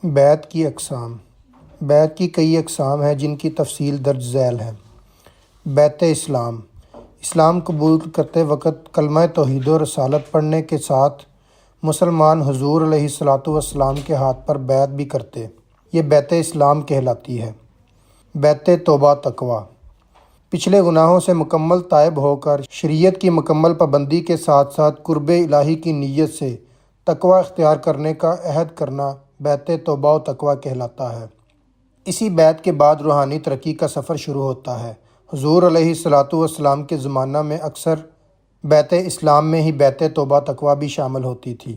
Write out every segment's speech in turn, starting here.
بیعت کی اقسام۔ بیعت کی کئی اقسام ہیں جن کی تفصیل درج ذیل ہے۔ بیعت اسلام۔ اسلام قبول کرتے وقت کلمہ توحید و رسالت پڑھنے کے ساتھ مسلمان حضور علیہ الصلوۃ والسلام کے ہاتھ پر بیعت بھی کرتے، یہ بیعت اسلام کہلاتی ہے۔ بیعت توبہ تقوی۔ پچھلے گناہوں سے مکمل تائب ہو کر شریعت کی مکمل پابندی کے ساتھ ساتھ قرب الہی کی نیت سے تقوی اختیار کرنے کا عہد کرنا بیعت توبہ و تقوی کہلاتا ہے۔ اسی بیعت کے بعد روحانی ترقی کا سفر شروع ہوتا ہے۔ حضور علیہ الصلوۃ والسلام کے زمانہ میں اکثر بیعت اسلام میں ہی بیعت توبہ تقوی بھی شامل ہوتی تھی،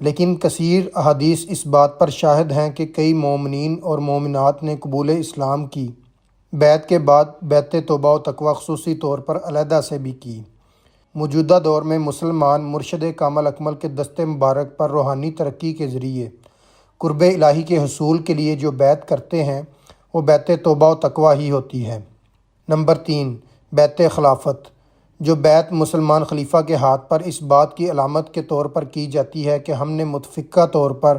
لیکن کثیر احادیث اس بات پر شاہد ہیں کہ کئی مومنین اور مومنات نے قبول اسلام کی بیعت کے بعد بیعت توبہ و تقوی خصوصی طور پر علیحدہ سے بھی کی۔ موجودہ دور میں مسلمان مرشد کامل اکمل کے دست مبارک پر روحانی ترقی کے ذریعے قرب الہی کے حصول کے لیے جو بیعت کرتے ہیں وہ بیعت توبہ و تقوی ہی ہوتی ہے۔ نمبر 3، بیعت خلافت۔ جو بیعت مسلمان خلیفہ کے ہاتھ پر اس بات کی علامت کے طور پر کی جاتی ہے کہ ہم نے متفقہ طور پر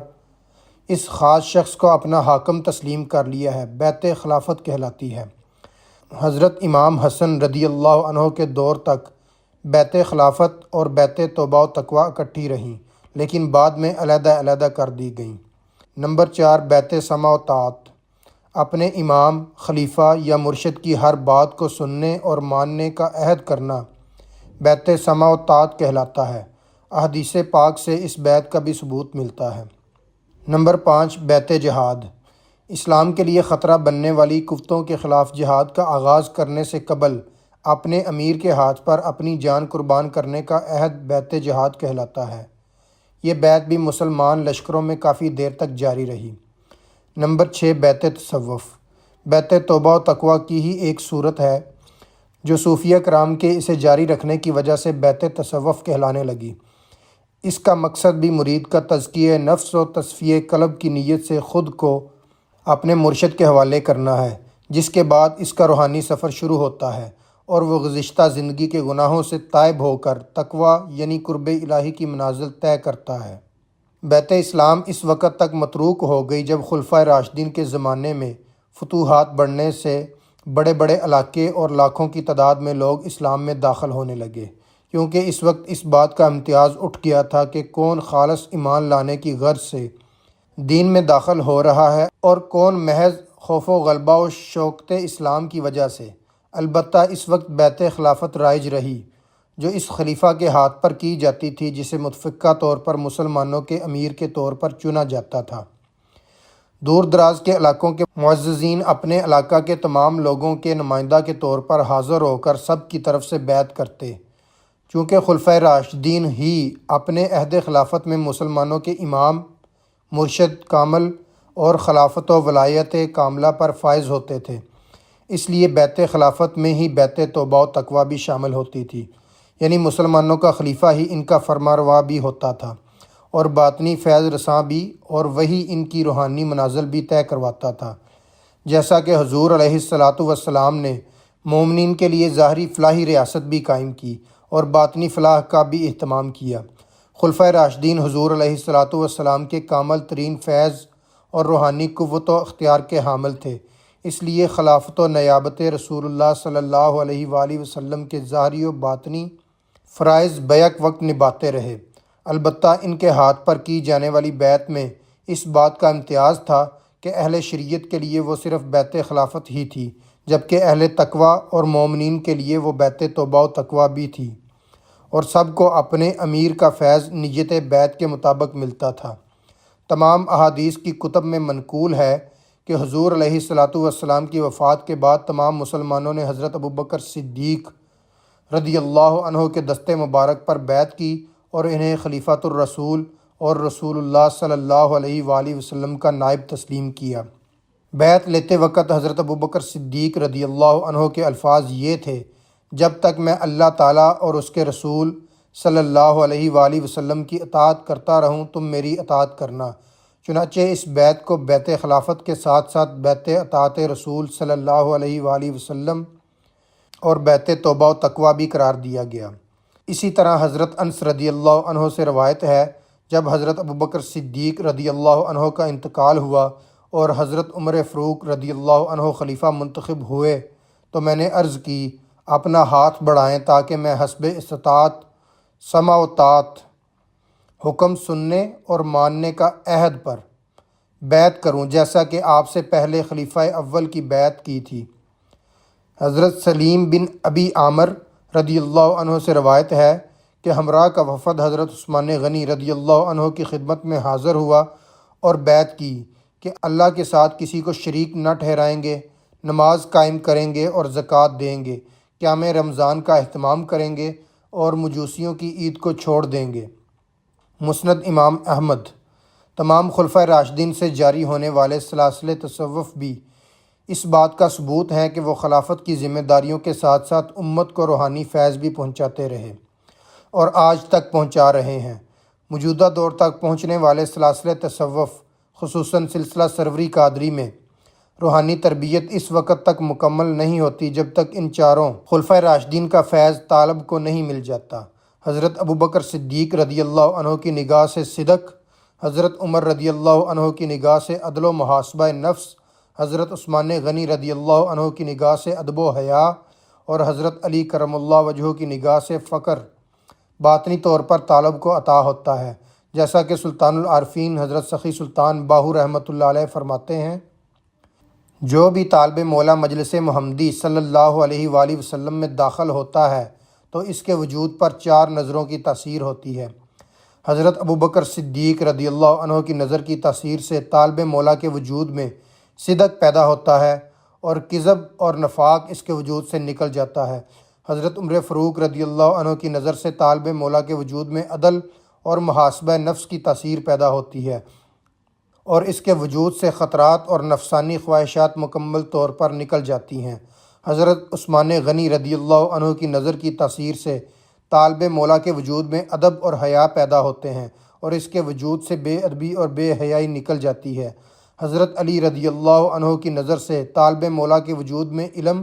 اس خاص شخص کو اپنا حاکم تسلیم کر لیا ہے، بیعت خلافت کہلاتی ہے۔ حضرت امام حسن رضی اللہ عنہ کے دور تک بیعت خلافت اور بیعت توبہ و تقوی اکٹھی رہیں، لیکن بعد میں علیحدہ علیحدہ کر دی گئیں۔ نمبر 4، بیعت سمع و طاعت۔ اپنے امام، خلیفہ یا مرشد کی ہر بات کو سننے اور ماننے کا عہد کرنا بیعت سمع و طاعت کہلاتا ہے۔ احادیث پاک سے اس بیعت کا بھی ثبوت ملتا ہے۔ نمبر 5، بیعت جہاد۔ اسلام کے لیے خطرہ بننے والی قوتوں کے خلاف جہاد کا آغاز کرنے سے قبل اپنے امیر کے ہاتھ پر اپنی جان قربان کرنے کا عہد بیعت جہاد کہلاتا ہے۔ یہ بیعت بھی مسلمان لشکروں میں کافی دیر تک جاری رہی۔ نمبر 6، بیعت تصوف۔ بیعت توبہ و تقوی کی ہی ایک صورت ہے جو صوفیہ کرام کے اسے جاری رکھنے کی وجہ سے بیعت تصوف کہلانے لگی۔ اس کا مقصد بھی مرید کا تزکیہ نفس و تصفیہ قلب کی نیت سے خود کو اپنے مرشد کے حوالے کرنا ہے، جس کے بعد اس کا روحانی سفر شروع ہوتا ہے اور وہ گزشتہ زندگی کے گناہوں سے تائب ہو کر تقوی یعنی قرب الہی کی منازل طے کرتا ہے۔ بیعت اسلام اس وقت تک متروک ہو گئی جب خلفائے راشدین کے زمانے میں فتوحات بڑھنے سے بڑے بڑے علاقے اور لاکھوں کی تعداد میں لوگ اسلام میں داخل ہونے لگے، کیونکہ اس وقت اس بات کا امتیاز اٹھ گیا تھا کہ کون خالص ایمان لانے کی غرض سے دین میں داخل ہو رہا ہے اور کون محض خوف و غلبہ و شوکت اسلام کی وجہ سے۔ البتہ اس وقت بیعت خلافت رائج رہی جو اس خلیفہ کے ہاتھ پر کی جاتی تھی، جسے متفقہ طور پر مسلمانوں کے امیر کے طور پر چنا جاتا تھا۔ دور دراز کے علاقوں کے معززین اپنے علاقہ کے تمام لوگوں کے نمائندہ کے طور پر حاضر ہو کر سب کی طرف سے بیعت کرتے، چونکہ خلفائے راشدین ہی اپنے عہد خلافت میں مسلمانوں کے امام، مرشد کامل اور خلافت و ولایت کاملہ پر فائز ہوتے تھے۔ اس لیے بیعت خلافت میں ہی بیعت توبہ و تقوی بھی شامل ہوتی تھی، یعنی مسلمانوں کا خلیفہ ہی ان کا فرمانروا بھی ہوتا تھا اور باطنی فیض رساں بھی، اور وہی ان کی روحانی منازل بھی طے کرواتا تھا، جیسا کہ حضور علیہ الصلوۃ والسلام نے مومنین کے لیے ظاہری فلاحی ریاست بھی قائم کی اور باطنی فلاح کا بھی اہتمام کیا۔ خلفائے راشدین حضور علیہ الصلوۃ والسلام کے کامل ترین فیض اور روحانی قوت و اختیار کے حامل تھے، اس لیے خلافت و نیابت رسول اللہ صلی اللہ علیہ وآلہ وسلم کے ظاہری و باطنی فرائض بیک وقت نبھاتے رہے۔ البتہ ان کے ہاتھ پر کی جانے والی بیعت میں اس بات کا امتیاز تھا کہ اہل شریعت کے لیے وہ صرف بیعت خلافت ہی تھی، جبکہ اہل تقوی اور مومنین کے لیے وہ بیعت توبہ و تقوی بھی تھی، اور سب کو اپنے امیر کا فیض نیت بیعت کے مطابق ملتا تھا۔ تمام احادیث کی کتب میں منقول ہے کہ حضور علیہ الصلوۃ والسلام کی وفات کے بعد تمام مسلمانوں نے حضرت ابوبکر صدیق رضی اللہ عنہ کے دست مبارک پر بیعت کی اور انہیں خلیفۃ الرسول اور رسول اللہ صلی اللہ علیہ وآلہ وسلم کا نائب تسلیم کیا۔ بیعت لیتے وقت حضرت ابوبکر صدیق رضی اللہ عنہ کے الفاظ یہ تھے: جب تک میں اللہ تعالیٰ اور اس کے رسول صلی اللہ علیہ وآلہ وسلم کی اطاعت کرتا رہوں تم میری اطاعت کرنا۔ چنانچہ اس بیعت کو بیعت خلافت کے ساتھ ساتھ بیعت اطاعت رسول صلی اللہ علیہ وآلہ وسلم اور بیعت توبہ و تقوی بھی قرار دیا گیا۔ اسی طرح حضرت انس رضی اللہ عنہ سے روایت ہے، جب حضرت ابوبکر صدیق رضی اللہ عنہ کا انتقال ہوا اور حضرت عمر فاروق رضی اللہ عنہ خلیفہ منتخب ہوئے تو میں نے عرض کی اپنا ہاتھ بڑھائیں تاکہ میں حسب استطاعت سمع و طاعت حکم سننے اور ماننے کا عہد پر بیعت کروں جیسا کہ آپ سے پہلے خلیفہ اول کی بیعت کی تھی۔ حضرت سلیم بن ابی عامر رضی اللہ عنہ سے روایت ہے کہ ہمراہ کا وفد حضرت عثمان غنی رضی اللہ عنہ کی خدمت میں حاضر ہوا اور بیعت کی کہ اللہ کے ساتھ کسی کو شریک نہ ٹھہرائیں گے، نماز قائم کریں گے اور زکوٰۃ دیں گے، قیام رمضان کا اہتمام کریں گے اور مجوسیوں کی عید کو چھوڑ دیں گے۔ مسند امام احمد۔ تمام خلفۂ راشدین سے جاری ہونے والے سلاسل تصوف بھی اس بات کا ثبوت ہیں کہ وہ خلافت کی ذمہ داریوں کے ساتھ ساتھ امت کو روحانی فیض بھی پہنچاتے رہے اور آج تک پہنچا رہے ہیں۔ موجودہ دور تک پہنچنے والے سلاسل تصوف خصوصاً سلسلہ سروری قادری میں روحانی تربیت اس وقت تک مکمل نہیں ہوتی جب تک ان چاروں خلفۂ راشدین کا فیض طالب کو نہیں مل جاتا۔ حضرت ابوبکر صدیق رضی اللہ عنہ کی نگاہ سے صدق، حضرت عمر رضی اللہ عنہ کی نگاہ سے عدل و محاسبہ نفس، حضرت عثمان غنی رضی اللہ عنہ کی نگاہ سے ادب و حیا اور حضرت علی کرم اللہ وجہہ کی نگاہ سے فقر باطنی طور پر طالب کو عطا ہوتا ہے، جیسا کہ سلطان العارفین حضرت سخی سلطان باہو رحمۃ اللہ علیہ فرماتے ہیں، جو بھی طالب مولا مجلس محمدی صلی اللہ علیہ وآلہ وسلم میں داخل ہوتا ہے تو اس کے وجود پر چار نظروں کی تاثیر ہوتی ہے۔ حضرت ابوبکر صدیق رضی اللہ عنہ کی نظر کی تاثیر سے طالب مولا کے وجود میں صدق پیدا ہوتا ہے اور کذب اور نفاق اس کے وجود سے نکل جاتا ہے۔ حضرت عمر فاروق رضی اللہ عنہ کی نظر سے طالب مولا کے وجود میں عدل اور محاسبہ نفس کی تاثیر پیدا ہوتی ہے اور اس کے وجود سے خطرات اور نفسانی خواہشات مکمل طور پر نکل جاتی ہیں۔ حضرت عثمان غنی رضی اللہ عنہ کی نظر کی تاثیر سے طالب مولا کے وجود میں ادب اور حیا پیدا ہوتے ہیں اور اس کے وجود سے بے ادبی اور بے حیائی نکل جاتی ہے۔ حضرت علی رضی اللہ عنہ کی نظر سے طالب مولا کے وجود میں علم،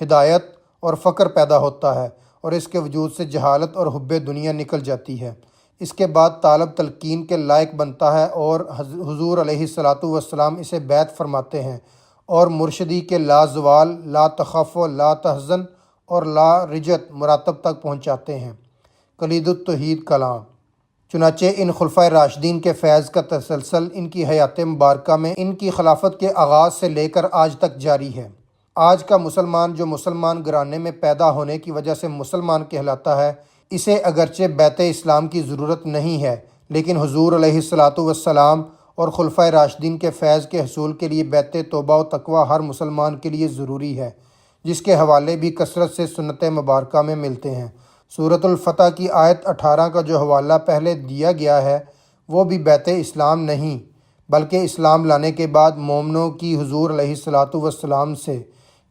ہدایت اور فقر پیدا ہوتا ہے اور اس کے وجود سے جہالت اور حب دنیا نکل جاتی ہے۔ اس کے بعد طالب تلقین کے لائق بنتا ہے اور حضور علیہ الصلاۃ والسلام اسے بیعت فرماتے ہیں اور مرشدی کے لا زوال، لا تخف و لا تحزن اور لا رجت مراتب تک پہنچاتے ہیں۔ کلید التوحید کلام۔ چنانچہ ان خلفۂ راشدین کے فیض کا تسلسل ان کی حیات مبارکہ میں ان کی خلافت کے آغاز سے لے کر آج تک جاری ہے۔ آج کا مسلمان جو مسلمان گھرانے میں پیدا ہونے کی وجہ سے مسلمان کہلاتا ہے، اسے اگرچہ بیت اسلام کی ضرورت نہیں ہے، لیکن حضور علیہ الصلاۃ والسلام اور خلفۂ راشدین کے فیض کے حصول کے لیے بیت توبہ و تقویٰ ہر مسلمان کے لیے ضروری ہے، جس کے حوالے بھی کثرت سے سنت مبارکہ میں ملتے ہیں۔ سورۃ الفتح کی آیت 18 کا جو حوالہ پہلے دیا گیا ہے وہ بھی بیت اسلام نہیں بلکہ اسلام لانے کے بعد مومنوں کی حضور علیہ الصلاۃ والسلام سے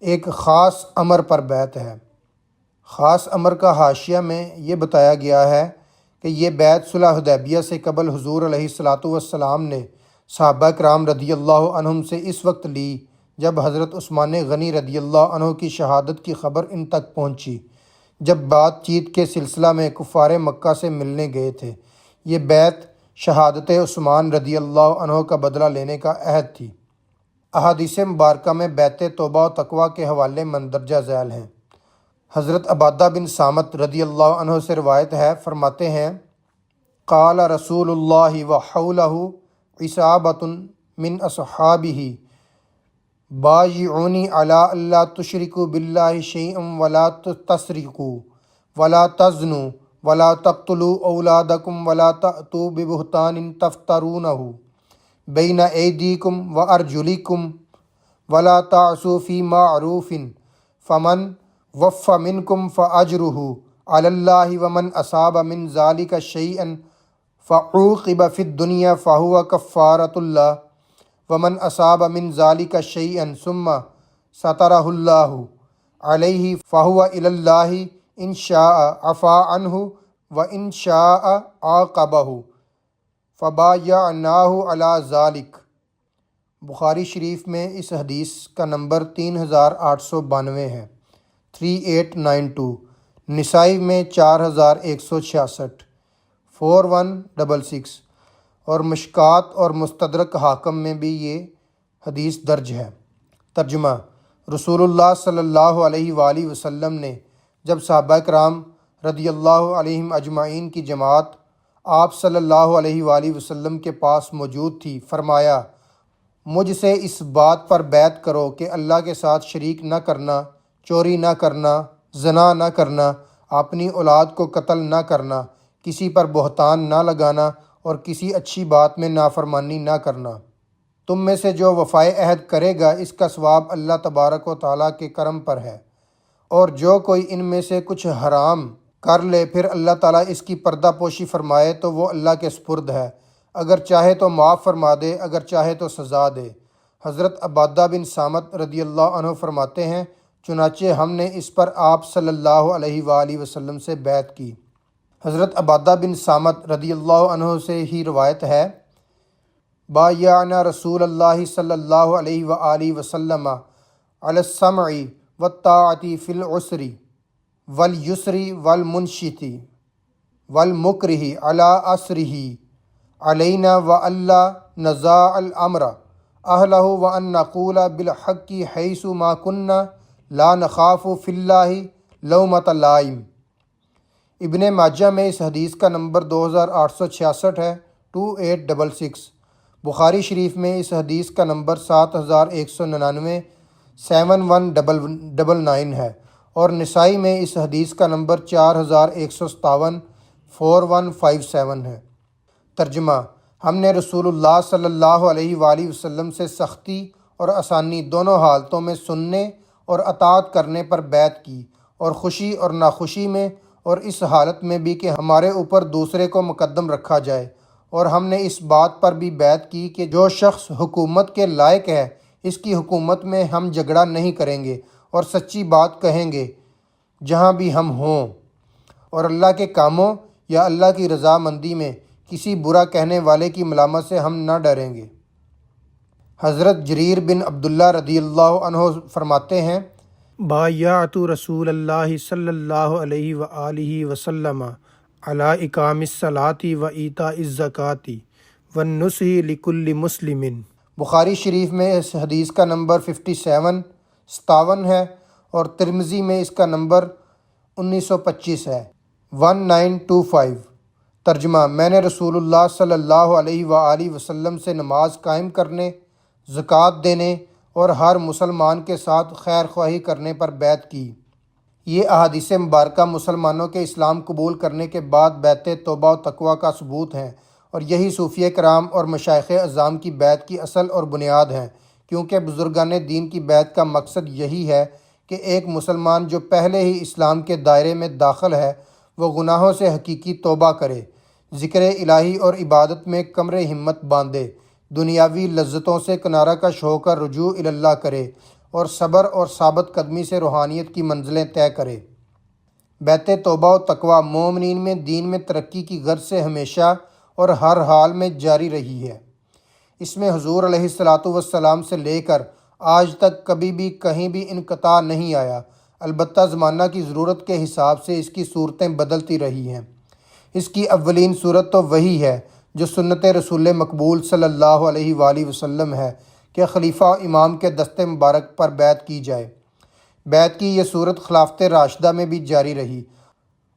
ایک خاص امر پر بیعت ہے۔ خاص امر کا حاشیہ میں یہ بتایا گیا ہے کہ یہ بیعت صلح حدیبیہ سے قبل حضور علیہ الصلاۃ والسلام نے صحابہ کرام رضی اللہ عنہم سے اس وقت لی جب حضرت عثمان غنی رضی اللہ عنہ کی شہادت کی خبر ان تک پہنچی، جب بات چیت کے سلسلہ میں کفار مکہ سے ملنے گئے تھے۔ یہ بیعت شہادت عثمان رضی اللہ عنہ کا بدلہ لینے کا عہد تھی۔ احادیث مبارکہ میں بیت توبہ و تقویٰ کے حوالے مندرجہ ذیل ہیں۔ حضرت عبادہ بن صامت رضی اللہ عنہ سے روایت ہے، فرماتے ہیں، قال رسول اللہ وحولہ عصابۃ من اصحابہ بایعونی علی اللہ تشرکوا باللہ شیئا ولا تسرقوا ولا تزنوا ولا تقتلوا اولادکم ولا تأتوا ببہتان تفترونہ بین ایدیکم وارجلکم ولا تعصوا فی معروف فمن وف منکم فاجرہ علی اللہ ومن اصاب من ذلک شیئا فعوقب فی الدنیا فہو کفارۃ اللہ ومن اصاب من ذلک شیئا ثم سترہ اللہ علیہ فہو الی اللہ ان شاء عفا عنہ وان شاء عاقبہ فبایعناہ علی ذلک۔ بخاری شریف میں اس حدیث کا نمبر 3892 ہے، 3892۔ نسائی میں 4166۔ 4166 اور مشکات اور مستدرک حاکم میں بھی یہ حدیث درج ہے۔ ترجمہ: رسول اللہ صلی اللہ علیہ وآلہ وسلم نے جب صحابہ کرام رضی اللہ عنہم اجمعین کی جماعت آپ صلی اللہ علیہ وآلہ وسلم کے پاس موجود تھی، فرمایا: مجھ سے اس بات پر بیعت کرو کہ اللہ کے ساتھ شریک نہ کرنا، چوری نہ کرنا، زنا نہ کرنا، اپنی اولاد کو قتل نہ کرنا، کسی پر بہتان نہ لگانا اور کسی اچھی بات میں نافرمانی نہ کرنا۔ تم میں سے جو وفائے عہد کرے گا اس کا ثواب اللہ تبارک و تعالیٰ کے کرم پر ہے، اور جو کوئی ان میں سے کچھ حرام کر لے پھر اللہ تعالیٰ اس کی پردہ پوشی فرمائے تو وہ اللہ کے سپرد ہے، اگر چاہے تو معاف فرما دے، اگر چاہے تو سزا دے۔ حضرت عبادہ بن صامت رضی اللہ عنہ فرماتے ہیں، چنانچہ ہم نے اس پر آپ صلی اللہ علیہ وآلہ وسلم سے بیعت کی۔ حضرت عبادہ بن صامت رضی اللہ عنہ سے ہی روایت ہے، بایعنا رسول اللہ صلی اللہ علیہ وآلہ وسلم علی السمع والطاعۃ فی العسر والیسر والمنشط والمکرہ علی عسرہ علینا والا نزاع الامر اہلہ وان نقول بالحق حیث ما کننا لا نخاف فی اللہ لومۃ لائم۔ ابن ماجہ میں اس حدیث کا نمبر 2866 ہے، 2866۔ بخاری شریف میں اس حدیث کا نمبر 7199، 7199 ہے، اور نسائی میں اس حدیث کا نمبر 4157، 4157 ہے۔ ترجمہ: ہم نے رسول اللہ صلی اللہ علیہ وآلہ وسلم سے سختی اور آسانی دونوں حالتوں میں سننے اور اطاعت کرنے پر بیعت کی، اور خوشی اور ناخوشی میں، اور اس حالت میں بھی کہ ہمارے اوپر دوسرے کو مقدم رکھا جائے، اور ہم نے اس بات پر بھی بیعت کی کہ جو شخص حکومت کے لائق ہے اس کی حکومت میں ہم جھگڑا نہیں کریں گے اور سچی بات کہیں گے جہاں بھی ہم ہوں، اور اللہ کے کاموں یا اللہ کی رضامندی میں کسی برا کہنے والے کی ملامت سے ہم نہ ڈریں گے۔ حضرت جریر بن عبداللہ رضی اللہ عنہ فرماتے ہیں، بایعت رسول اللہ صلی اللہ علیہ وآلہ وسلم علی اقام الصلاۃ و ایتاء الزکوٰۃ والنصح لکل مسلم۔ بخاری شریف میں اس حدیث کا نمبر 57 ہے، اور ترمذی میں اس کا نمبر 1925 ہے، 1925۔ ترجمہ: میں نے رسول اللہ صلی اللہ علیہ وآلہ وسلم سے نماز قائم کرنے، زکوٰۃ دینے اور ہر مسلمان کے ساتھ خیر خواہی کرنے پر بیعت کی۔ یہ احادیث مبارکہ مسلمانوں کے اسلام قبول کرنے کے بعد بیعت توبہ و تقویٰ کا ثبوت ہیں، اور یہی صوفیہ کرام اور مشائخ اعظام کی بیعت کی اصل اور بنیاد ہیں، کیونکہ بزرگان دین کی بیعت کا مقصد یہی ہے کہ ایک مسلمان جو پہلے ہی اسلام کے دائرے میں داخل ہے وہ گناہوں سے حقیقی توبہ کرے، ذکر الہی اور عبادت میں کمر ہمت باندھے، دنیاوی لذتوں سے کنارہ کش ہو کر رجوع اللہ کرے، اور صبر اور ثابت قدمی سے روحانیت کی منزلیں طے کرے۔ بیعت توبہ و تقویٰ مومنین میں دین میں ترقی کی غرض سے ہمیشہ اور ہر حال میں جاری رہی ہے۔ اس میں حضور علیہ الصلاۃ والسلام سے لے کر آج تک کبھی بھی کہیں بھی انقطاع نہیں آیا، البتہ زمانہ کی ضرورت کے حساب سے اس کی صورتیں بدلتی رہی ہیں۔ اس کی اولین صورت تو وہی ہے جو سنت رسول مقبول صلی اللہ علیہ وآلہ وسلم ہے کہ خلیفہ و امام کے دست مبارک پر بیعت کی جائے۔ بیعت کی یہ صورت خلافت راشدہ میں بھی جاری رہی،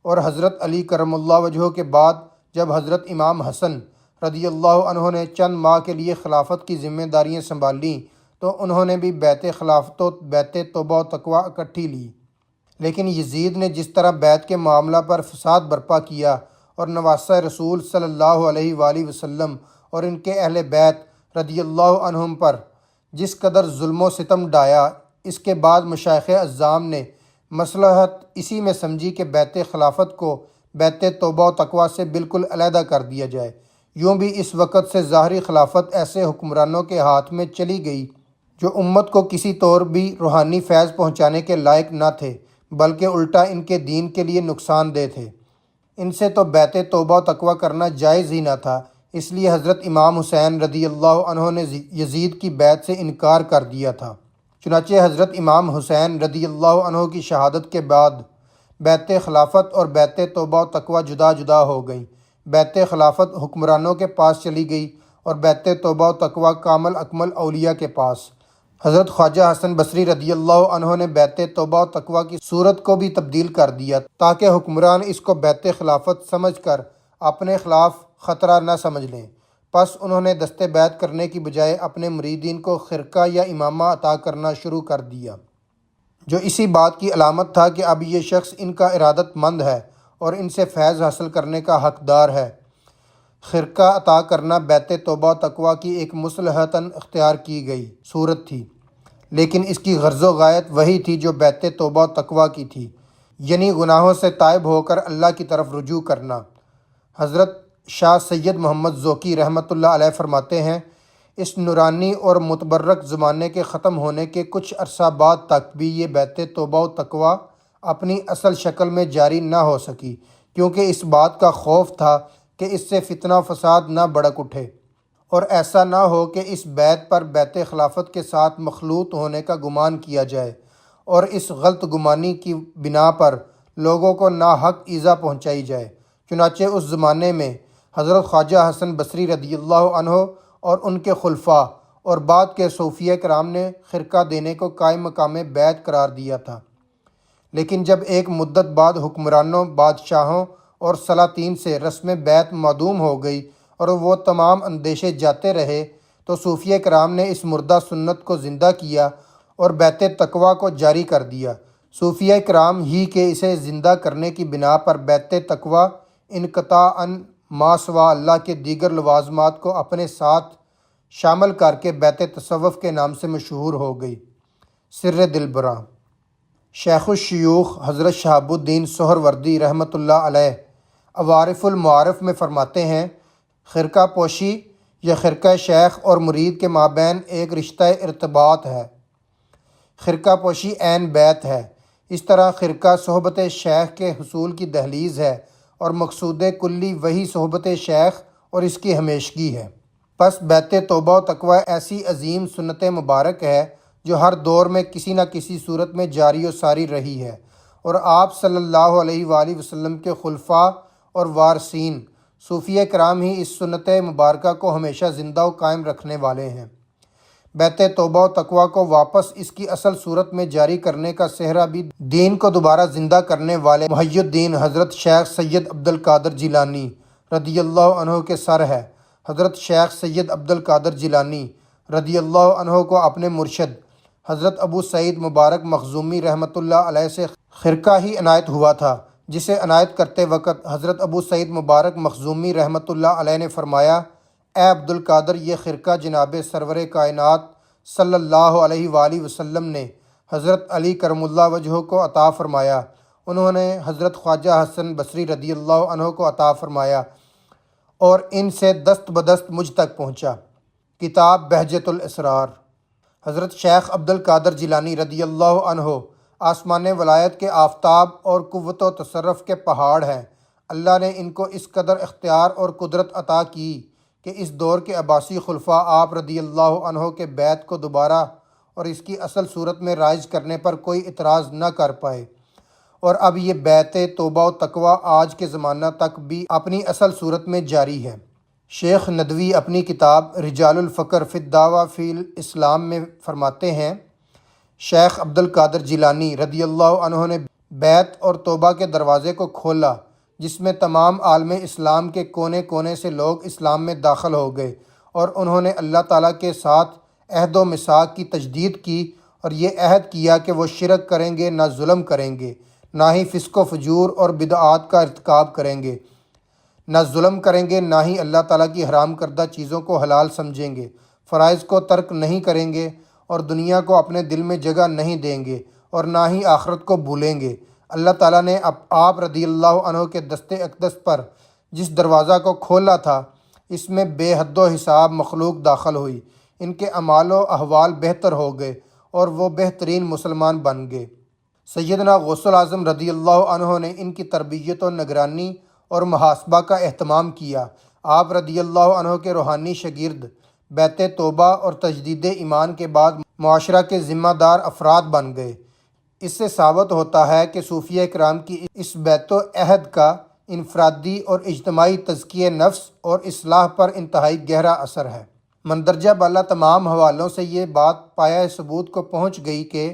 اور حضرت علی کرم اللہ وجہہ کے بعد جب حضرت امام حسن رضی اللہ عنہ نے چند ماہ کے لیے خلافت کی ذمہ داریاں سنبھالیں تو انہوں نے بھی بیعت خلافت و بیعت توبہ و تقویٰ اکٹھی لی، لیکن یزید نے جس طرح بیعت کے معاملہ پر فساد برپا کیا اور نواسہ رسول صلی اللہ علیہ وآلہ وسلم اور ان کے اہل بیت رضی اللہ عنہم پر جس قدر ظلم و ستم ڈھایا، اس کے بعد مشائخ اعظام نے مصلحت اسی میں سمجھی کہ بیعت خلافت کو بیعت توبہ و تقویٰ سے بالکل علیحدہ کر دیا جائے۔ یوں بھی اس وقت سے ظاہری خلافت ایسے حکمرانوں کے ہاتھ میں چلی گئی جو امت کو کسی طور بھی روحانی فیض پہنچانے کے لائق نہ تھے، بلکہ الٹا ان کے دین کے لیے نقصان دہ تھے۔ ان سے تو بیعت توبہ و تقویٰ کرنا جائز ہی نہ تھا، اس لیے حضرت امام حسین رضی اللہ عنہ نے یزید کی بیعت سے انکار کر دیا تھا۔ چنانچہ حضرت امام حسین رضی اللہ عنہ کی شہادت کے بعد بیعت خلافت اور بیعت توبہ و تقویٰ جدا جدا ہو گئیں۔ بیت خلافت حکمرانوں کے پاس چلی گئی اور بیت توبہ و تقوی کامل اکمل اولیاء کے پاس۔ حضرت خواجہ حسن بصری رضی اللہ عنہ نے بیت توبہ و تقوی کی صورت کو بھی تبدیل کر دیا تاکہ حکمران اس کو بیت خلافت سمجھ کر اپنے خلاف خطرہ نہ سمجھ لیں۔ پس انہوں نے دست بیعت کرنے کی بجائے اپنے مریدین کو خرقہ یا امامہ عطا کرنا شروع کر دیا، جو اسی بات کی علامت تھا کہ اب یہ شخص ان کا ارادت مند ہے اور ان سے فیض حاصل کرنے کا حقدار ہے۔ خرقہ عطا کرنا بیت توبہ و تقوی کی ایک مصلحتاً اختیار کی گئی صورت تھی، لیکن اس کی غرض و غایت وہی تھی جو بیت توبہ و تقوی کی تھی، یعنی گناہوں سے تائب ہو کر اللہ کی طرف رجوع کرنا۔ حضرت شاہ سید محمد ذوقی رحمۃ اللہ علیہ فرماتے ہیں، اس نورانی اور متبرک زمانے کے ختم ہونے کے کچھ عرصہ بعد تک بھی یہ بیت توبہ و تقوی اپنی اصل شکل میں جاری نہ ہو سکی، کیونکہ اس بات کا خوف تھا کہ اس سے فتنہ فساد نہ بھڑک اٹھے اور ایسا نہ ہو کہ اس بیت پر بیت خلافت کے ساتھ مخلوط ہونے کا گمان کیا جائے اور اس غلط گمانی کی بنا پر لوگوں کو ناحق ایذا پہنچائی جائے۔ چنانچہ اس زمانے میں حضرت خواجہ حسن بصری رضی اللہ عنہ اور ان کے خلفاء اور بعد کے صوفیہ کرام نے خرقہ دینے کو قائم مقام بیت قرار دیا تھا، لیکن جب ایک مدت بعد حکمرانوں، بادشاہوں اور سلاطین سے رسم بیت معدوم ہو گئی اور وہ تمام اندیشے جاتے رہے تو صوفیہ کرام نے اس مردہ سنت کو زندہ کیا اور بیت تقوی کو جاری کر دیا۔ صوفیہ کرام ہی کے اسے زندہ کرنے کی بنا پر بیت تقوی انقطاعاً ما سوا اللہ کے دیگر لوازمات کو اپنے ساتھ شامل کر کے بیت تصوف کے نام سے مشہور ہو گئی۔ سر دلبراں شیخ الشیوخ حضرت شہاب الدین سہروردی رحمۃ اللہ علیہ عوارف المعارف میں فرماتے ہیں، خرقہ پوشی یا خرقہ شیخ اور مرید کے مابین ایک رشتہ ارتباط ہے۔ خرقہ پوشی عین بیت ہے۔ اس طرح خرقہ صحبت شیخ کے حصول کی دہلیز ہے اور مقصود کلی وہی صحبت شیخ اور اس کی ہمیشگی ہے۔ پس بیت توبہ و تقوی ایسی عظیم سنت مبارک ہے جو ہر دور میں کسی نہ کسی صورت میں جاری و ساری رہی ہے، اور آپ صلی اللہ علیہ وآلہ وسلم کے خلفاء اور وارثین صوفیہ کرام ہی اس سنت مبارکہ کو ہمیشہ زندہ و قائم رکھنے والے ہیں۔ بیت توبہ و تقوی کو واپس اس کی اصل صورت میں جاری کرنے کا سہرا بھی دین کو دوبارہ زندہ کرنے والے محی الدین حضرت شیخ سید عبد القادر جیلانی رضی اللہ عنہ کے سر ہے۔ حضرت شیخ سید عبد القادر جیلانی رضی اللہ عنہ کو اپنے مرشد حضرت ابو سعید مبارک مخزومی رحمۃ اللہ علیہ سے خرقہ ہی عنایت ہوا تھا، جسے عنایت کرتے وقت حضرت ابو سعید مبارک مخزومی رحمۃ اللہ علیہ نے فرمایا، اے عبد القادر، یہ خرقہ جناب سرور کائنات صلی اللہ علیہ وآلہ وسلم نے حضرت علی کرم اللہ وجہہ کو عطا فرمایا، انہوں نے حضرت خواجہ حسن بصری رضی اللہ عنہ کو عطا فرمایا اور ان سے دست بدست مجھ تک پہنچا۔ کتاب بہجت الاسرار۔ حضرت شیخ عبد القادر جیلانی رضی اللہ عنہ آسمان ولایت کے آفتاب اور قوت و تصرف کے پہاڑ ہیں۔ اللہ نے ان کو اس قدر اختیار اور قدرت عطا کی کہ اس دور کے عباسی خلفاء آپ رضی اللہ عنہ کے بیت کو دوبارہ اور اس کی اصل صورت میں رائج کرنے پر کوئی اعتراض نہ کر پائے، اور اب یہ بیت توبہ و تقوی آج کے زمانہ تک بھی اپنی اصل صورت میں جاری ہے۔ شیخ ندوی اپنی کتاب رجال الفقر فی الدعوہ فی الاسلام میں فرماتے ہیں، شیخ عبد القادر جیلانی رضی اللہ عنہ نے بیت اور توبہ کے دروازے کو کھولا، جس میں تمام عالم اسلام کے کونے کونے سے لوگ اسلام میں داخل ہو گئے، اور انہوں نے اللہ تعالیٰ کے ساتھ عہد و میثاق کی تجدید کی اور یہ عہد کیا کہ وہ شرک کریں گے، نہ ظلم کریں گے، نہ ہی فسق و فجور اور بدعات کا ارتکاب کریں گے، نہ ظلم کریں گے، نہ ہی اللہ تعالیٰ کی حرام کردہ چیزوں کو حلال سمجھیں گے، فرائض کو ترک نہیں کریں گے اور دنیا کو اپنے دل میں جگہ نہیں دیں گے، اور نہ ہی آخرت کو بھولیں گے۔ اللہ تعالیٰ نے آپ رضی اللہ عنہ کے دست اقدس پر جس دروازہ کو کھولا تھا، اس میں بے حد و حساب مخلوق داخل ہوئی، ان کے اعمال و احوال بہتر ہو گئے اور وہ بہترین مسلمان بن گئے۔ سیدنا غوث الاعظم رضی اللہ عنہ نے ان کی تربیت و نگرانی اور محاسبہ کا اہتمام کیا۔ آپ رضی اللہ عنہ کے روحانی شاگرد بیت توبہ اور تجدید ایمان کے بعد معاشرہ کے ذمہ دار افراد بن گئے۔ اس سے ثابت ہوتا ہے کہ صوفیہ کرام کی اس بیت و عہد کا انفرادی اور اجتماعی تزکیہ نفس اور اصلاح پر انتہائی گہرا اثر ہے۔ مندرجہ بالا تمام حوالوں سے یہ بات پایہ ثبوت کو پہنچ گئی کہ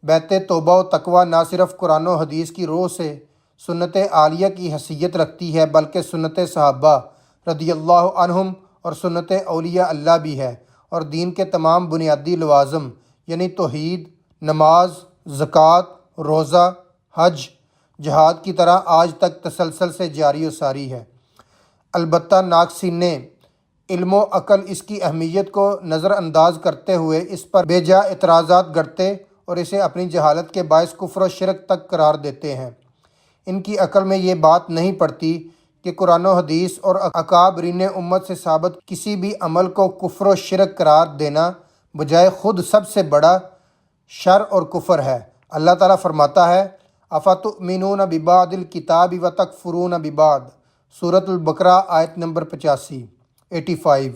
بیت توبہ و تقویٰ نہ صرف قرآن و حدیث کی روح سے سنت عالیہ کی حیثیت رکھتی ہے بلکہ سنت صحابہ رضی اللہ عنہم اور سنت اولیاء اللہ بھی ہے، اور دین کے تمام بنیادی لوازم یعنی توحید، نماز، زکوٰۃ، روزہ، حج، جہاد کی طرح آج تک تسلسل سے جاری و ساری ہے۔ البتہ ناقصین علم و عقل اس کی اہمیت کو نظر انداز کرتے ہوئے اس پر بے جا اعتراضات گڑھتے اور اسے اپنی جہالت کے باعث کفر و شرک تک قرار دیتے ہیں۔ ان کی عقل میں یہ بات نہیں پڑتی کہ قرآن و حدیث اور اکابرین امت سے ثابت کسی بھی عمل کو کفر و شرک قرار دینا بجائے خود سب سے بڑا شر اور کفر ہے۔ اللہ تعالیٰ فرماتا ہے افتؤمنون ببعض الکتاب وتکفرون ببعض، سورۃ البقرہ آیت نمبر 85۔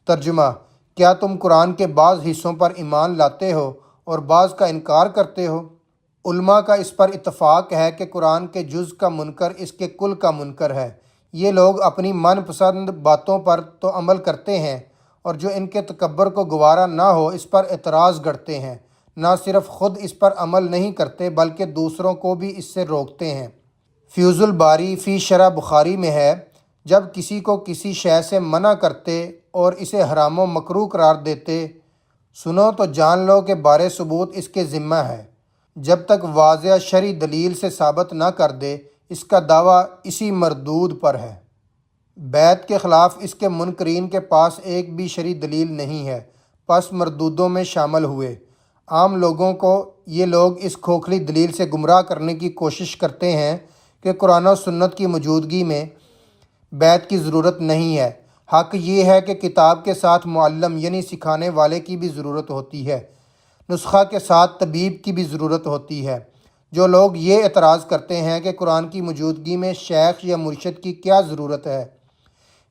ترجمہ: کیا تم قرآن کے بعض حصوں پر ایمان لاتے ہو اور بعض کا انکار کرتے ہو؟ علماء کا اس پر اتفاق ہے کہ قرآن کے جز کا منکر اس کے کل کا منکر ہے۔ یہ لوگ اپنی من پسند باتوں پر تو عمل کرتے ہیں اور جو ان کے تکبر کو گوارا نہ ہو اس پر اعتراض گڑھتے ہیں۔ نہ صرف خود اس پر عمل نہیں کرتے بلکہ دوسروں کو بھی اس سے روکتے ہیں۔ فیوز الباری فی شرح بخاری میں ہے، جب کسی کو کسی شے سے منع کرتے اور اسے حرام و مکروہ قرار دیتے سنو تو جان لو کہ بارے ثبوت اس کے ذمہ ہے، جب تک واضح شرعی دلیل سے ثابت نہ کر دے اس کا دعویٰ اسی مردود پر ہے۔ بیعت کے خلاف اس کے منکرین کے پاس ایک بھی شرعی دلیل نہیں ہے، پس مردودوں میں شامل ہوئے۔ عام لوگوں کو یہ لوگ اس کھوکھلی دلیل سے گمراہ کرنے کی کوشش کرتے ہیں کہ قرآن و سنت کی موجودگی میں بیعت کی ضرورت نہیں ہے۔ حق یہ ہے کہ کتاب کے ساتھ معلم یعنی سکھانے والے کی بھی ضرورت ہوتی ہے، نسخہ کے ساتھ طبیب کی بھی ضرورت ہوتی ہے۔ جو لوگ یہ اعتراض کرتے ہیں کہ قرآن کی موجودگی میں شیخ یا مرشد کی کیا ضرورت ہے،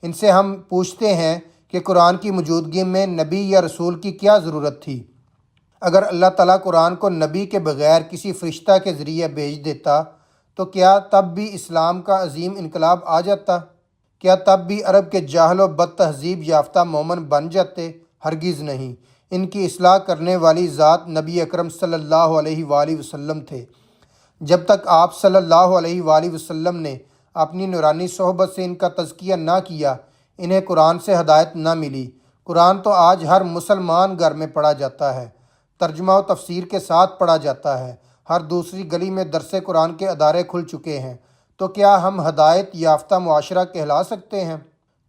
ان سے ہم پوچھتے ہیں کہ قرآن کی موجودگی میں نبی یا رسول کی کیا ضرورت تھی؟ اگر اللہ تعالیٰ قرآن کو نبی کے بغیر کسی فرشتہ کے ذریعے بھیج دیتا تو کیا تب بھی اسلام کا عظیم انقلاب آ جاتا؟ کیا تب بھی عرب کے جاہل و بد تہذیب یافتہ مومن بن جاتے؟ ہرگز نہیں۔ ان کی اصلاح کرنے والی ذات نبی اکرم صلی اللہ علیہ وآلہ وسلم تھے۔ جب تک آپ صلی اللہ علیہ وآلہ وسلم نے اپنی نورانی صحبت سے ان کا تزکیہ نہ کیا انہیں قرآن سے ہدایت نہ ملی۔ قرآن تو آج ہر مسلمان گھر میں پڑھا جاتا ہے، ترجمہ و تفسیر کے ساتھ پڑھا جاتا ہے، ہر دوسری گلی میں درس قرآن کے ادارے کھل چکے ہیں، تو کیا ہم ہدایت یافتہ معاشرہ کہلا سکتے ہیں؟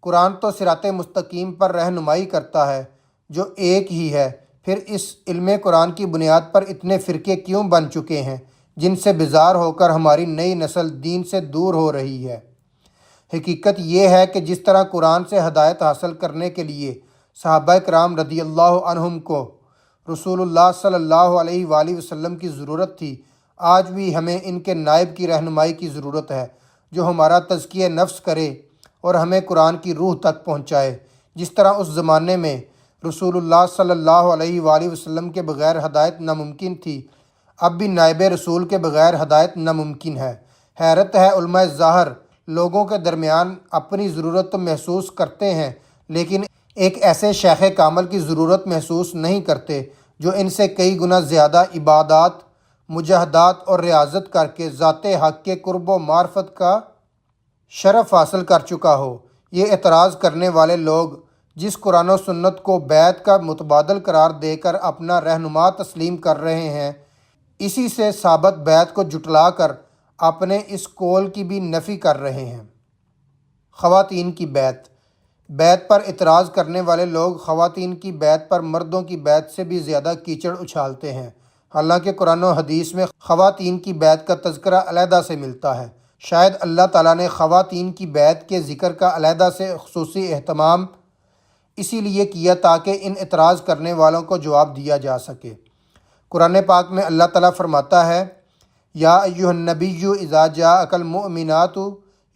قرآن تو صراط مستقیم پر رہنمائی کرتا ہے جو ایک ہی ہے، پھر اس علم قرآن کی بنیاد پر اتنے فرقے کیوں بن چکے ہیں جن سے بیزار ہو کر ہماری نئی نسل دین سے دور ہو رہی ہے؟ حقیقت یہ ہے کہ جس طرح قرآن سے ہدایت حاصل کرنے کے لیے صحابہ کرام رضی اللہ عنہم کو رسول اللہ صلی اللہ علیہ وآلہ وسلم کی ضرورت تھی، آج بھی ہمیں ان کے نائب کی رہنمائی کی ضرورت ہے جو ہمارا تزکیہ نفس کرے اور ہمیں قرآن کی روح تک پہنچائے۔ جس طرح اس زمانے میں رسول اللہ صلی اللہ علیہ وآلہ وسلم کے بغیر ہدایت ناممکن تھی، اب بھی نائب رسول کے بغیر ہدایت ناممکن ہے۔ حیرت ہے، علماء ظاہر لوگوں کے درمیان اپنی ضرورت تو محسوس کرتے ہیں لیکن ایک ایسے شیخ کامل کی ضرورت محسوس نہیں کرتے جو ان سے کئی گنا زیادہ عبادات، مجاہدات اور ریاضت کر کے ذات حق کے قرب و معرفت کا شرف حاصل کر چکا ہو۔ یہ اعتراض کرنے والے لوگ جس قرآن و سنت کو بیعت کا متبادل قرار دے کر اپنا رہنما تسلیم کر رہے ہیں، اسی سے ثابت بیعت کو جھٹلا کر اپنے اس قول کی بھی نفی کر رہے ہیں۔ خواتین کی بیعت پر اعتراض کرنے والے لوگ خواتین کی بیعت پر مردوں کی بیعت سے بھی زیادہ کیچڑ اچھالتے ہیں، حالانکہ قرآن و حدیث میں خواتین کی بیعت کا تذکرہ علیحدہ سے ملتا ہے۔ شاید اللہ تعالیٰ نے خواتین کی بیعت کے ذکر کا علیحدہ سے خصوصی اہتمام اسی لیے کیا تاکہ ان اعتراض کرنے والوں کو جواب دیا جا سکے۔ قرآن پاک میں اللہ تعالیٰ فرماتا ہے، یا ایھا النبی اذا جاءک المؤمنات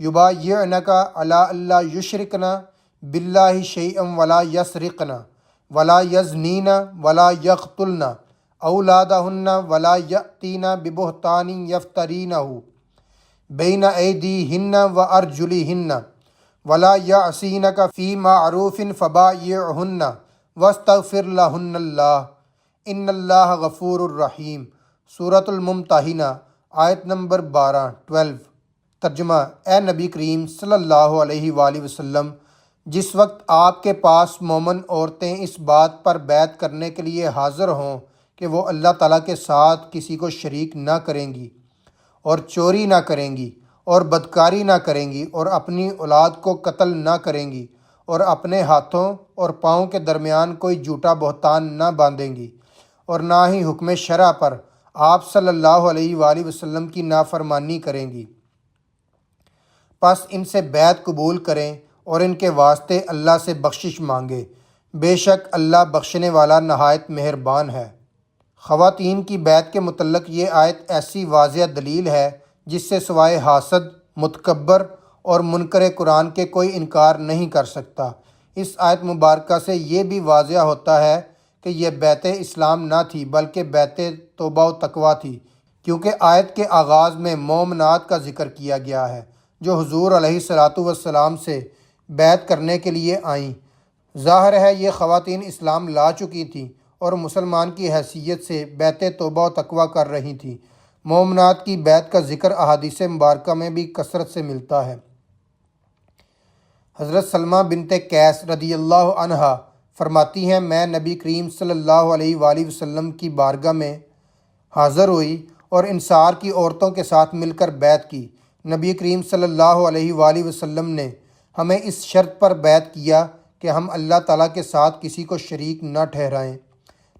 یبایعنک علی الا یشرکن باللہ شیئا ولا یسرقن ولا یزنین ولا یقتلن اولادہن ولا یأتین ببہتان یفترینہ بین ایدیہن و ارجلہن ولا یعصینک فی معروف فبایعہن واستغفر لہن اللہ ان اللہ غفور الرحیم۔ سورۃ الممتحنہ آیت نمبر 12 ترجمہ: اے نبی کریم صلی اللہ علیہ وآلہ وسلم، جس وقت آپ کے پاس مومن عورتیں اس بات پر بیعت کرنے کے لیے حاضر ہوں کہ وہ اللہ تعالیٰ کے ساتھ کسی کو شریک نہ کریں گی اور چوری نہ کریں گی اور بدکاری نہ کریں گی اور اپنی اولاد کو قتل نہ کریں گی اور اپنے ہاتھوں اور پاؤں کے درمیان کوئی جھوٹا بہتان نہ باندھیں گی اور نہ ہی حکم شرع پر آپ صلی اللہ علیہ وآلہ وسلم کی نافرمانی کریں گی، پس ان سے بیعت قبول کریں اور ان کے واسطے اللہ سے بخشش مانگے، بے شک اللہ بخشنے والا نہایت مہربان ہے۔ خواتین کی بیعت کے متعلق یہ آیت ایسی واضح دلیل ہے جس سے سوائے حاسد، متکبر اور منکر قرآن کے کوئی انکار نہیں کر سکتا۔ اس آیت مبارکہ سے یہ بھی واضح ہوتا ہے کہ یہ بیعت اسلام نہ تھی بلکہ بیعت توبہ و تقویٰ تھی، کیونکہ آیت کے آغاز میں مومنات کا ذکر کیا گیا ہے جو حضور علیہ الصلاۃ والسلام سے بیعت کرنے کے لیے آئیں۔ ظاہر ہے یہ خواتین اسلام لا چکی تھیں اور مسلمان کی حیثیت سے بیعت توبہ و تقویٰ کر رہی تھیں۔ مومنات کی بیعت کا ذکر احادیث مبارکہ میں بھی کثرت سے ملتا ہے۔ حضرت سلمہ بنت قیس رضی اللہ عنہا فرماتی ہیں، میں نبی کریم صلی اللہ علیہ وآلہ وسلم کی بارگاہ میں حاضر ہوئی اور انصار کی عورتوں کے ساتھ مل کر بیعت کی۔ نبی کریم صلی اللہ علیہ وآلہ وسلم نے ہمیں اس شرط پر بیعت کیا کہ ہم اللہ تعالیٰ کے ساتھ کسی کو شریک نہ ٹھہرائیں،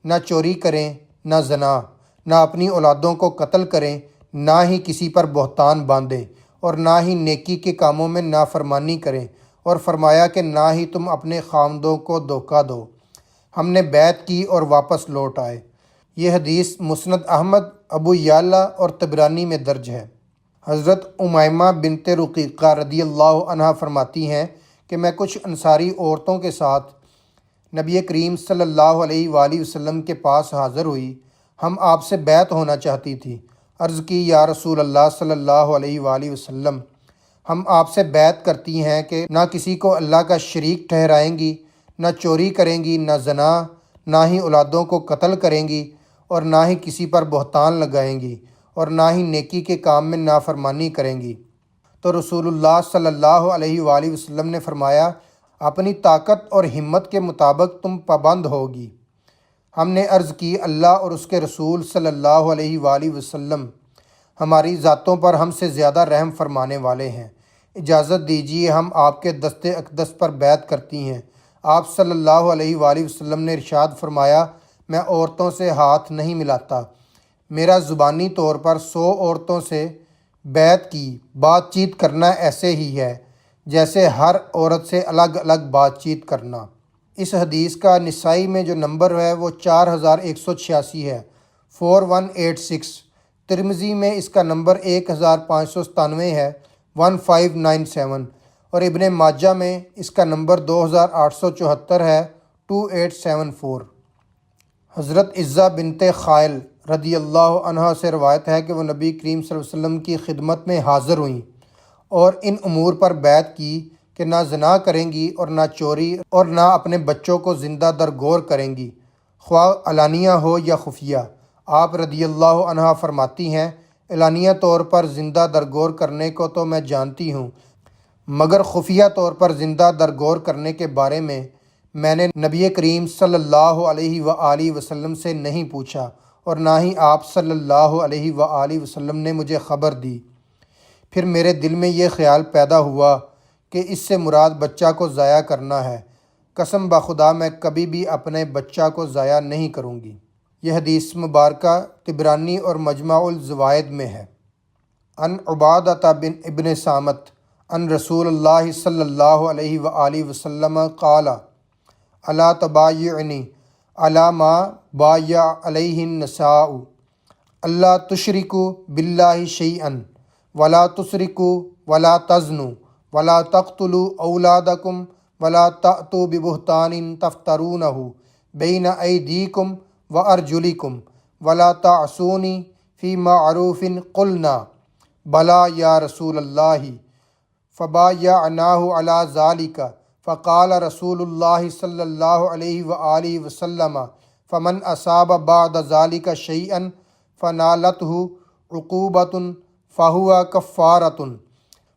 نہ چوری کریں، نہ زنا، نہ اپنی اولادوں کو قتل کریں، نہ ہی کسی پر بہتان باندھیں اور نہ ہی نیکی کے کاموں میں نافرمانی کریں، اور فرمایا کہ نہ ہی تم اپنے خاوندوں کو دھوکہ دو۔ ہم نے بیعت کی اور واپس لوٹ آئے۔ یہ حدیث مسند احمد، ابو یعلا اور طبرانی میں درج ہے۔ حضرت امیمہ بنت رقیقہ رضی اللہ عنہا فرماتی ہیں کہ میں کچھ انصاری عورتوں کے ساتھ نبی کریم صلی اللہ علیہ وآلہ وسلم کے پاس حاضر ہوئی۔ ہم آپ سے بیعت ہونا چاہتی تھی۔ عرض کی، یا رسول اللہ صلی اللہ علیہ وآلہ وسلم، ہم آپ سے بیعت کرتی ہیں کہ نہ کسی کو اللہ کا شریک ٹھہرائیں گی، نہ چوری کریں گی، نہ زنا، نہ ہی اولادوں کو قتل کریں گی اور نہ ہی کسی پر بہتان لگائیں گی اور نہ ہی نیکی کے کام میں نافرمانی کریں گی۔ تو رسول اللہ صلی اللہ علیہ وآلہ وسلم نے فرمایا، اپنی طاقت اور ہمت کے مطابق تم پابند ہوگی۔ ہم نے عرض کی، اللہ اور اس کے رسول صلی اللہ علیہ وآلہ وسلم ہماری ذاتوں پر ہم سے زیادہ رحم فرمانے والے ہیں، اجازت دیجیے ہم آپ کے دست اقدس پر بیعت کرتی ہیں۔ آپ صلی اللہ علیہ وآلہ وسلم نے ارشاد فرمایا، میں عورتوں سے ہاتھ نہیں ملاتا۔ میرا زبانی طور پر 100 عورتوں سے بیعت کی بات چیت کرنا ایسے ہی ہے جیسے ہر عورت سے الگ الگ بات چیت کرنا۔ اس حدیث کا نسائی میں جو نمبر ہے وہ 4186 ہے، 4186۔ ترمذی میں اس کا نمبر 1597 ہے، 1597، اور ابن ماجہ میں اس کا نمبر 2874 ہے، 2874۔ حضرت عزہ بنت خائل رضی اللہ عنہا سے روایت ہے کہ وہ نبی کریم صلی اللہ علیہ وسلم کی خدمت میں حاضر ہوئیں اور ان امور پر بیعت کی کہ نہ زنا کریں گی اور نہ چوری اور نہ اپنے بچوں کو زندہ درگور کریں گی، خواہ علانیہ ہو یا خفیہ۔ آپ رضی اللہ عنہا فرماتی ہیں، اعلانیہ طور پر زندہ درگور کرنے کو تو میں جانتی ہوں، مگر خفیہ طور پر زندہ درگور کرنے کے بارے میں نے نبی کریم صلی اللہ علیہ وآلہ وسلم سے نہیں پوچھا اور نہ ہی آپ صلی اللہ علیہ وآلہ وسلم نے مجھے خبر دی۔ پھر میرے دل میں یہ خیال پیدا ہوا کہ اس سے مراد بچہ کو ضائع کرنا ہے۔ قسم بخدا میں کبھی بھی اپنے بچہ کو ضائع نہیں کروں گی۔ یہ حدیث مبارکہ طبرانی اور مجمع الزوائد میں ہے۔ ان عبادہ بن ابن صامت ان رسول اللہ صلی اللہ علیہ وآلہ وسلم قال الا تبایعنی علی ما بایع علیہ النساء اللہ تشرکوا باللہ شیئا ولا تسرکوا ولا تزنوا ولا تقتلوا اولادکم ولا تأتوا ببہتان تفترونہ بین ایدیکم وارجلکم ولا تعصونی فی معروف قلنا بلا یا رسول اللہ فبایعناہ علی ذالک فقال رسول اللہ صلی اللہ علیہ وآلہ وسلم فمن اصاب بعد ذالک شیئا فنالتہ عقوبۃ فہو کفارۃ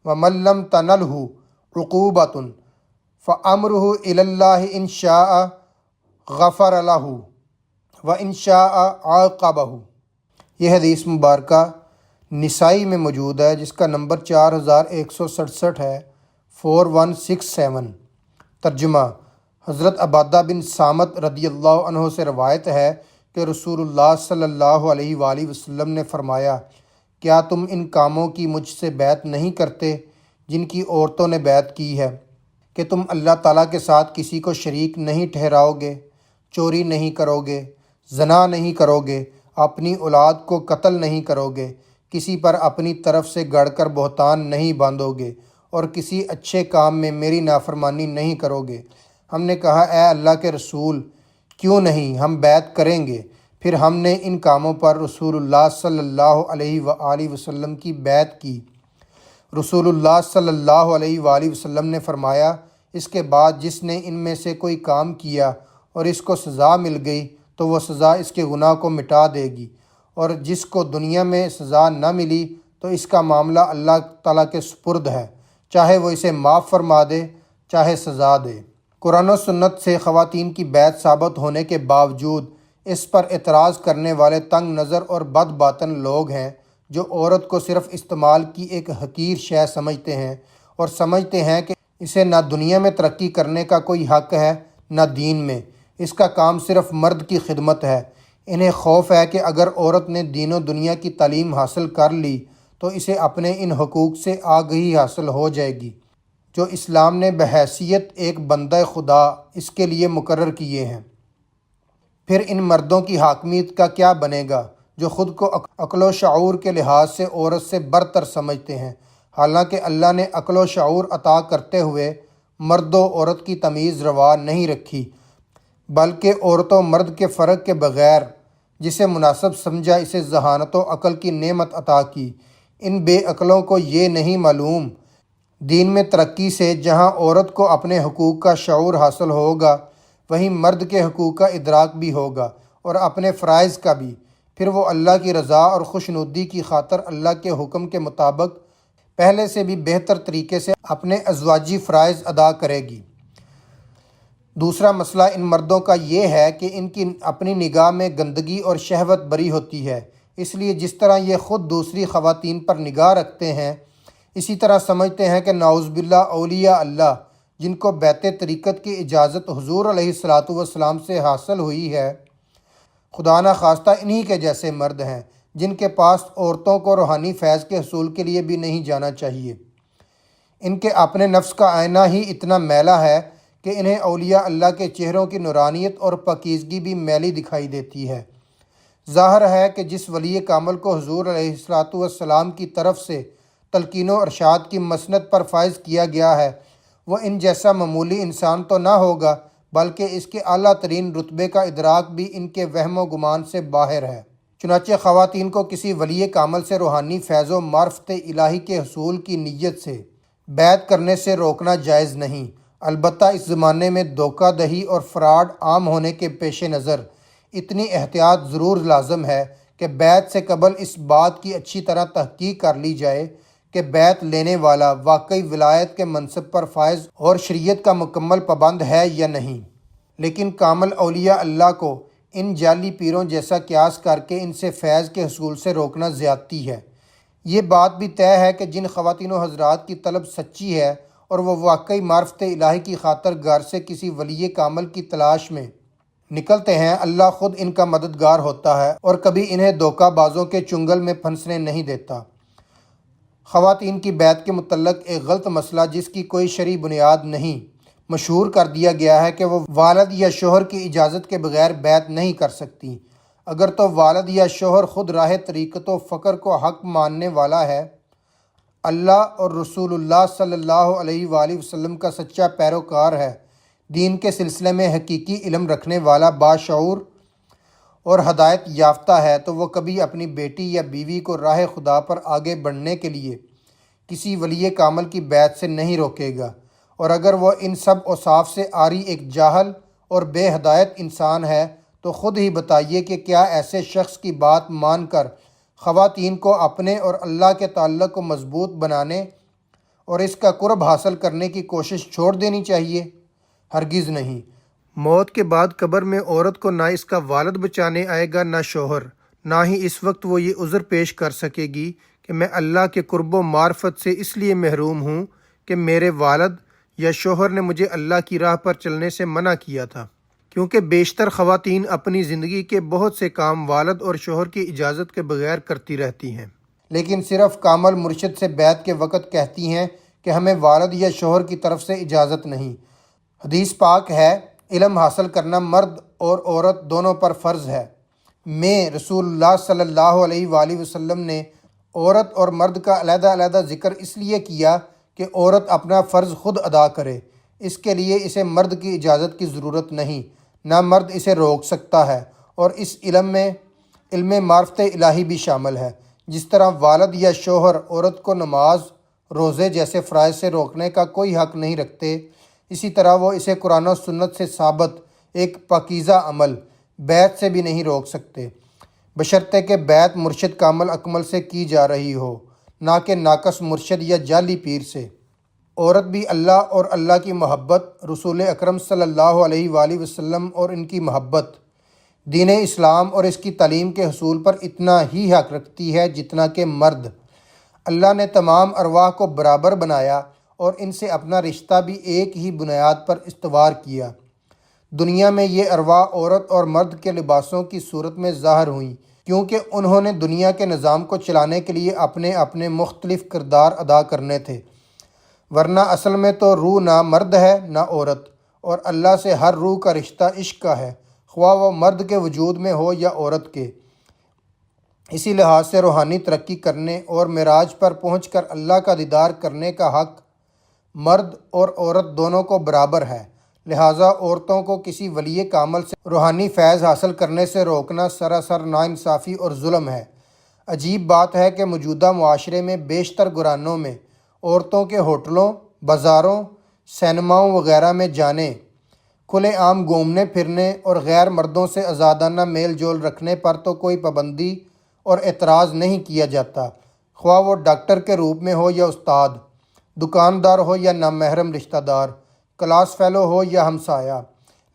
ومن لم تنلہ عقوبۃ فامرہ الی اللہ ان شاء غفر لہ وان شاء عاقبہ۔ یہ حدیث مبارکہ نسائی میں موجود ہے، جس کا نمبر 4167 ہے، 4167۔ ترجمہ: حضرت عبادہ بن صامت رضی اللہ عنہ سے روایت ہے کہ رسول اللہ صلی اللہ علیہ وآلہ وسلم نے فرمایا، کیا تم ان کاموں کی مجھ سے بیعت نہیں کرتے جن کی عورتوں نے بیعت کی ہے، کہ تم اللہ تعالیٰ کے ساتھ کسی کو شریک نہیں ٹھہراؤ گے، چوری نہیں کرو گے، زنا نہیں کرو گے، اپنی اولاد کو قتل نہیں کرو گے، کسی پر اپنی طرف سے گڑھ کر بہتان نہیں باندھو گے، اور کسی اچھے کام میں میری نافرمانی نہیں کرو گے۔ ہم نے کہا، اے اللہ کے رسول، کیوں نہیں، ہم بیعت کریں گے۔ پھر ہم نے ان کاموں پر رسول اللہ صلی اللہ علیہ وآلہ وسلم کی بیعت کی۔ رسول اللہ صلی اللہ علیہ وآلہ وسلم نے فرمایا، اس کے بعد جس نے ان میں سے کوئی کام کیا اور اس کو سزا مل گئی تو وہ سزا اس کے گناہ کو مٹا دے گی، اور جس کو دنیا میں سزا نہ ملی تو اس کا معاملہ اللہ تعالیٰ کے سپرد ہے، چاہے وہ اسے معاف فرما دے، چاہے سزا دے۔ قرآن و سنت سے خواتین کی بیعت ثابت ہونے کے باوجود اس پر اعتراض کرنے والے تنگ نظر اور بد باطن لوگ ہیں، جو عورت کو صرف استعمال کی ایک حقیر شے سمجھتے ہیں، اور سمجھتے ہیں کہ اسے نہ دنیا میں ترقی کرنے کا کوئی حق ہے نہ دین میں، اس کا کام صرف مرد کی خدمت ہے۔ انہیں خوف ہے کہ اگر عورت نے دین و دنیا کی تعلیم حاصل کر لی تو اسے اپنے ان حقوق سے آگہی حاصل ہو جائے گی جو اسلام نے بحیثیت ایک بندہ خدا اس کے لیے مقرر کیے ہیں۔ پھر ان مردوں کی حاکمیت کا کیا بنے گا جو خود کو عقل و شعور کے لحاظ سے عورت سے برتر سمجھتے ہیں، حالانکہ اللہ نے عقل و شعور عطا کرتے ہوئے مرد و عورت کی تمیز روا نہیں رکھی، بلکہ عورت و مرد کے فرق کے بغیر جسے مناسب سمجھا اسے ذہانت و عقل کی نعمت عطا کی۔ ان بے عقلوں کو یہ نہیں معلوم دین میں ترقی سے جہاں عورت کو اپنے حقوق کا شعور حاصل ہوگا وہیں مرد کے حقوق کا ادراک بھی ہوگا اور اپنے فرائض کا بھی، پھر وہ اللہ کی رضا اور خوشنودی کی خاطر اللہ کے حکم کے مطابق پہلے سے بھی بہتر طریقے سے اپنے ازواجی فرائض ادا کرے گی۔ دوسرا مسئلہ ان مردوں کا یہ ہے کہ ان کی اپنی نگاہ میں گندگی اور شہوت بری ہوتی ہے، اس لیے جس طرح یہ خود دوسری خواتین پر نگاہ رکھتے ہیں اسی طرح سمجھتے ہیں کہ نعوذ باللہ اولیاء اللہ جن کو بیعت طریقت کی اجازت حضور علیہ الصلاۃ والسلام سے حاصل ہوئی ہے، خدا نخواستہ انہی کے جیسے مرد ہیں جن کے پاس عورتوں کو روحانی فیض کے حصول کے لیے بھی نہیں جانا چاہیے۔ ان کے اپنے نفس کا آئینہ ہی اتنا میلا ہے کہ انہیں اولیاء اللہ کے چہروں کی نورانیت اور پاکیزگی بھی میلی دکھائی دیتی ہے۔ ظاہر ہے کہ جس ولی کامل کو حضور علیہ الصلاۃ والسلام کی طرف سے تلقین و ارشاد کی مسند پر فائز کیا گیا ہے، وہ ان جیسا معمولی انسان تو نہ ہوگا، بلکہ اس کے اعلیٰ ترین رتبے کا ادراک بھی ان کے وہم و گمان سے باہر ہے۔ چنانچہ خواتین کو کسی ولی کامل سے روحانی فیض و معرفت الہی کے حصول کی نیت سے بیعت کرنے سے روکنا جائز نہیں، البتہ اس زمانے میں دھوکہ دہی اور فراڈ عام ہونے کے پیش نظر اتنی احتیاط ضرور لازم ہے کہ بیعت سے قبل اس بات کی اچھی طرح تحقیق کر لی جائے کہ بیعت لینے والا واقعی ولایت کے منصب پر فائز اور شریعت کا مکمل پابند ہے یا نہیں۔ لیکن کامل اولیاء اللہ کو ان جعلی پیروں جیسا قیاس کر کے ان سے فیض کے حصول سے روکنا زیادتی ہے۔ یہ بات بھی طے ہے کہ جن خواتین و حضرات کی طلب سچی ہے اور وہ واقعی معرفت الہی کی خاطر گھر سے کسی ولی کامل کی تلاش میں نکلتے ہیں، اللہ خود ان کا مددگار ہوتا ہے اور کبھی انہیں دھوکہ بازوں کے چنگل میں پھنسنے نہیں دیتا۔ خواتین کی بیعت کے متعلق ایک غلط مسئلہ جس کی کوئی شرعی بنیاد نہیں مشہور کر دیا گیا ہے کہ وہ والد یا شوہر کی اجازت کے بغیر بیعت نہیں کر سکتی۔ اگر تو والد یا شوہر خود راہ طریقت و فقر کو حق ماننے والا ہے، اللہ اور رسول اللہ صلی اللہ علیہ وآلہ وسلم کا سچا پیروکار ہے، دین کے سلسلے میں حقیقی علم رکھنے والا باشعور اور ہدایت یافتہ ہے تو وہ کبھی اپنی بیٹی یا بیوی کو راہ خدا پر آگے بڑھنے کے لیے کسی ولی کامل کی بیعت سے نہیں روکے گا، اور اگر وہ ان سب اوصاف سے عاری ایک جاہل اور بے ہدایت انسان ہے تو خود ہی بتائیے کہ کیا ایسے شخص کی بات مان کر خواتین کو اپنے اور اللہ کے تعلق کو مضبوط بنانے اور اس کا قرب حاصل کرنے کی کوشش چھوڑ دینی چاہیے؟ ہرگز نہیں۔ موت کے بعد قبر میں عورت کو نہ اس کا والد بچانے آئے گا نہ شوہر، نہ ہی اس وقت وہ یہ عذر پیش کر سکے گی کہ میں اللہ کے قرب و معرفت سے اس لیے محروم ہوں کہ میرے والد یا شوہر نے مجھے اللہ کی راہ پر چلنے سے منع کیا تھا، کیونکہ بیشتر خواتین اپنی زندگی کے بہت سے کام والد اور شوہر کی اجازت کے بغیر کرتی رہتی ہیں، لیکن صرف کامل مرشد سے بیعت کے وقت کہتی ہیں کہ ہمیں والد یا شوہر کی طرف سے اجازت نہیں۔ حدیث پاک ہے، علم حاصل کرنا مرد اور عورت دونوں پر فرض ہے۔ میں رسول اللہ صلی اللہ علیہ وآلہ وسلم نے عورت اور مرد کا علیحدہ علیحدہ ذکر اس لیے کیا کہ عورت اپنا فرض خود ادا کرے، اس کے لیے اسے مرد کی اجازت کی ضرورت نہیں، نہ مرد اسے روک سکتا ہے، اور اس علم میں علم معرفت الہی بھی شامل ہے۔ جس طرح والد یا شوہر عورت کو نماز، روزے جیسے فرائض سے روکنے کا کوئی حق نہیں رکھتے، اسی طرح وہ اسے قرآن و سنت سے ثابت ایک پاکیزہ عمل بیعت سے بھی نہیں روک سکتے، بشرطے کہ بیعت مرشد کامل اکمل سے کی جا رہی ہو، نہ کہ ناقص مرشد یا جعلی پیر سے۔ عورت بھی اللہ اور اللہ کی محبت، رسول اکرم صلی اللہ علیہ وآلہ وسلم اور ان کی محبت، دین اسلام اور اس کی تعلیم کے حصول پر اتنا ہی حق رکھتی ہے جتنا کہ مرد۔ اللہ نے تمام ارواح کو برابر بنایا اور ان سے اپنا رشتہ بھی ایک ہی بنیاد پر استوار کیا۔ دنیا میں یہ ارواح عورت اور مرد کے لباسوں کی صورت میں ظاہر ہوئیں، کیونکہ انہوں نے دنیا کے نظام کو چلانے کے لیے اپنے اپنے مختلف کردار ادا کرنے تھے، ورنہ اصل میں تو روح نہ مرد ہے نہ عورت، اور اللہ سے ہر روح کا رشتہ عشق کا ہے، خواہ وہ مرد کے وجود میں ہو یا عورت کے۔ اسی لحاظ سے روحانی ترقی کرنے اور معراج پر پہنچ کر اللہ کا دیدار کرنے کا حق مرد اور عورت دونوں کو برابر ہے، لہٰذا عورتوں کو کسی ولی کامل سے روحانی فیض حاصل کرنے سے روکنا سراسر ناانصافی اور ظلم ہے۔ عجیب بات ہے کہ موجودہ معاشرے میں بیشتر گھرانوں میں عورتوں کے ہوٹلوں، بازاروں، سینماؤں وغیرہ میں جانے، کھلے عام گھومنے پھرنے اور غیر مردوں سے آزادانہ میل جول رکھنے پر تو کوئی پابندی اور اعتراض نہیں کیا جاتا، خواہ وہ ڈاکٹر کے روپ میں ہو یا استاد، دکاندار ہو یا نامحرم رشتہ دار، کلاس فیلو ہو یا ہمسایہ۔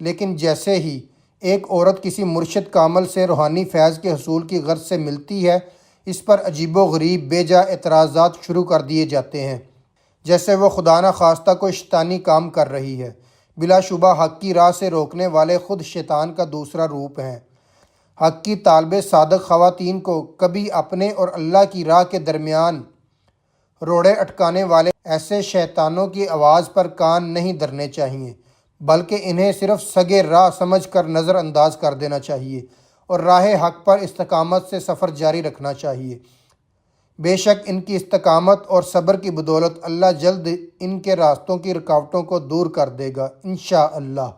لیکن جیسے ہی ایک عورت کسی مرشد کامل سے روحانی فیض کے حصول کی غرض سے ملتی ہے، اس پر عجیب و غریب بے جا اعتراضات شروع کر دیے جاتے ہیں، جیسے وہ خدا نخواستہ کوئی شیطانی کام کر رہی ہے۔ بلا شبہ حق کی راہ سے روکنے والے خود شیطان کا دوسرا روپ ہیں۔ حق کی طالب صادق خواتین کو کبھی اپنے اور اللہ کی راہ کے درمیان روڑے اٹکانے والے ایسے شیطانوں کی آواز پر کان نہیں دھرنے چاہیے، بلکہ انہیں صرف سگے راہ سمجھ کر نظر انداز کر دینا چاہیے اور راہ حق پر استقامت سے سفر جاری رکھنا چاہیے۔ بے شک ان کی استقامت اور صبر کی بدولت اللہ جلد ان کے راستوں کی رکاوٹوں کو دور کر دے گا انشاءاللہ۔